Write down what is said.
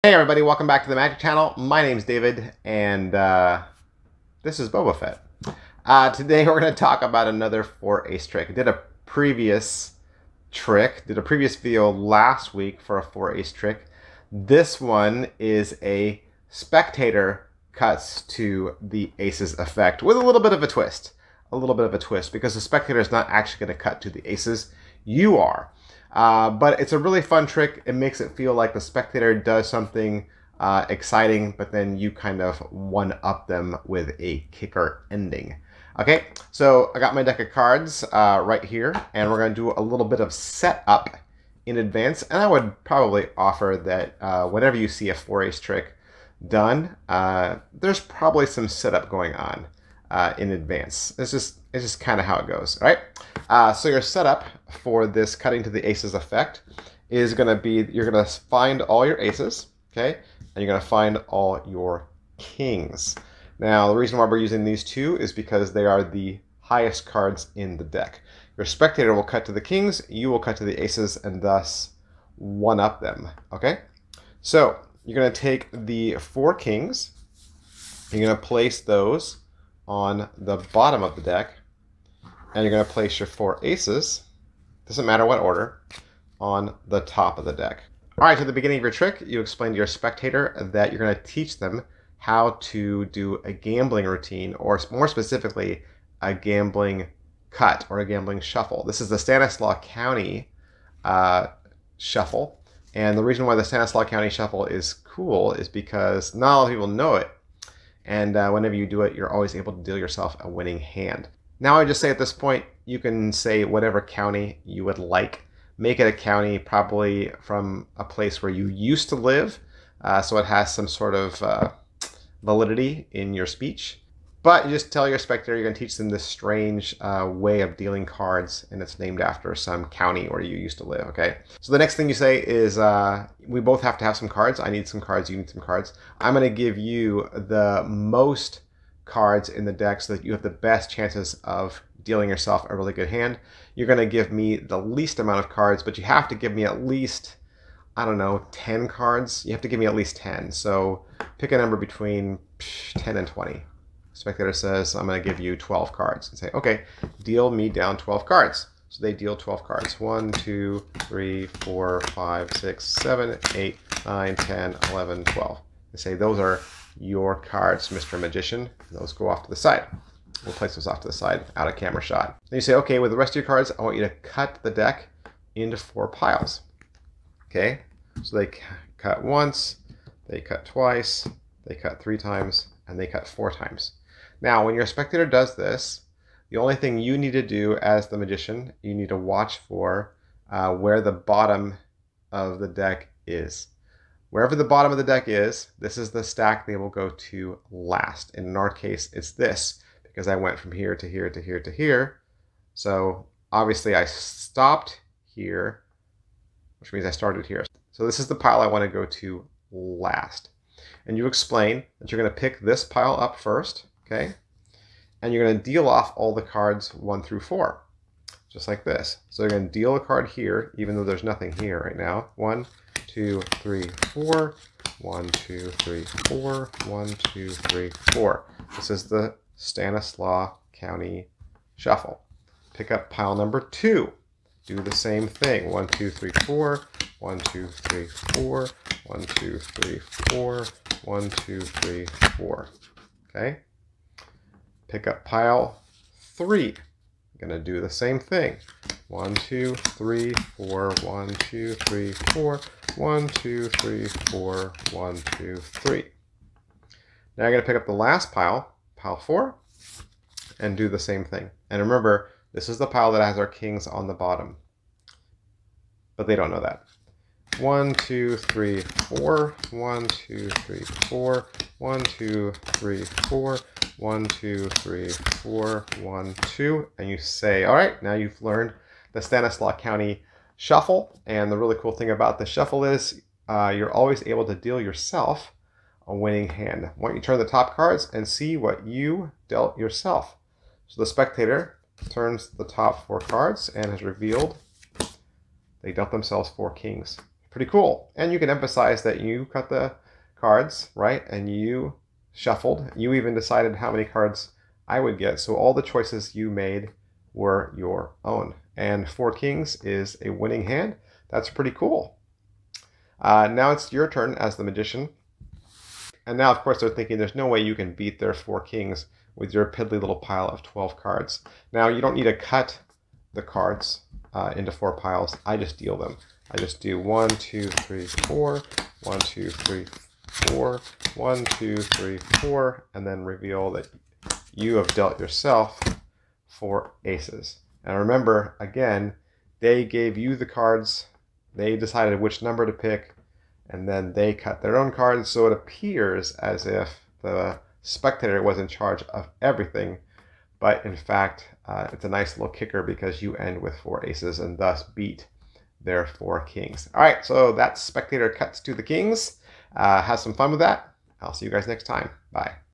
Hey everybody, welcome back to the Magic Channel. My name's David, and this is Boba Fett. Today we're going to talk about another 4-ace trick. I did a previous video last week for a 4-ace trick. This one is a Spectator cuts to the aces effect with a little bit of a twist. Because the Spectator is not actually going to cut to the aces. You are. But it's a really fun trick. It makes it feel like the Spectator does something exciting, but then you kind of one-up them with a kicker ending. Okay, so I got my deck of cards right here, and we're going to do a little bit of setup in advance. And I would probably offer that whenever you see a 4-ace trick done, there's probably some setup going on in advance. It's just kind of how it goes, all right? So your setup for this cutting to the aces effect is going to be, you're going to find all your aces, okay? And you're going to find all your kings. Now, the reason why we're using these two is because they are the highest cards in the deck. Your Spectator will cut to the kings, you will cut to the aces, and thus one-up them, okay? So you're going to take the 4 kings, you're going to place those on the bottom of the deck, and you're going to place your 4 aces, doesn't matter what order, on the top of the deck. All right, to the beginning of your trick, you explain to your Spectator that you're going to teach them how to do a gambling routine, or more specifically, a gambling cut or a gambling shuffle. This is the Stanislaus County shuffle, and the reason why the Stanislaus County shuffle is cool is because not a lot of people know it, and whenever you do it, you're always able to deal yourself a winning hand. Now I just say at this point, you can say whatever county you would like. Make it a county probably from a place where you used to live, so it has some sort of validity in your speech. But you just tell your Spectator you're going to teach them this strange way of dealing cards, and it's named after some county where you used to live, okay? So the next thing you say is, we both have to have some cards. I need some cards, you need some cards. I'm going to give you the most cards in the deck so that you have the best chances of dealing yourself a really good hand. You're going to give me the least amount of cards, but you have to give me at least, I don't know, 10 cards. You have to give me at least 10. So pick a number between 10 and 20. Spectator says, I'm going to give you 12 cards. And say, okay, deal me down 12 cards. So they deal 12 cards. 1, 2, 3, 4, 5, 6, 7, 8, 9, 10, 11, 12. They say, those are your cards, Mr. Magician. Those go off to the side. We'll place those off to the side, out of camera shot. Then you say, okay, with the rest of your cards, I want you to cut the deck into 4 piles. Okay, so they cut once, they cut twice, they cut 3 times, and they cut 4 times. Now, when your Spectator does this, the only thing you need to do as the Magician, you need to watch for where the bottom of the deck is. Wherever the bottom of the deck is, this is the stack they will go to last. In our case, it's this, because I went from here to here to here to here. So obviously I stopped here, which means I started here. So this is the pile I want to go to last. And you explain that you're going to pick this pile up first, okay? And you're going to deal off all the cards 1 through 4, just like this. So you're going to deal a card here, even though there's nothing here right now. 1, 2, 3, 4. 1, 2, 3, 4. 1, 2, 3, 4. This is the Stanislaus County shuffle. Pick up pile number 2. Do the same thing. 1, 2, 3, 4. 1, 2, 3, 4. 1, 2, 3, 4. 1, 2, 3, 4. Okay? Pick up pile 3. I'm going to do the same thing. 1, 2, 3, 4. 1, 2, 3, 4. 1, 2, 3, 4. 1, 2, 3. Now I'm going to pick up the last pile, pile 4, and do the same thing. And remember, this is the pile that has our kings on the bottom. But they don't know that. 1, 2, 3, 4. 1, 2, 3, 4. 1, 2, 3, 4. 1, 2, 3, 4. 1, 2. And you say, all right, now you've learned the Stanislaus County shuffle. And the really cool thing about the shuffle is you're always able to deal yourself a winning hand. Why don't you turn the top cards and see what you dealt yourself. So the Spectator turns the top 4 cards and has revealed they dealt themselves 4 kings. Pretty cool. And you can emphasize that you cut the cards, right? And you shuffled. You even decided how many cards I would get. So all the choices you made were your own. And 4 kings is a winning hand. That's pretty cool. Now it's your turn as the magician. And now, of course, they're thinking there's no way you can beat their 4 kings with your piddly little pile of 12 cards. Now, you don't need to cut the cards into 4 piles. I just deal them. I just do 1, 2, 3, 4, 1, 2, 3, 4, 1, 2, 3, 4, and then reveal that you have dealt yourself 4 aces. And remember, again, they gave you the cards, they decided which number to pick, and then they cut their own cards, so it appears as if the spectator was in charge of everything, but in fact, it's a nice little kicker because you end with 4 aces and thus beat their 4 kings. All right, so that spectator cuts to the kings. Have some fun with that. I'll see you guys next time. Bye.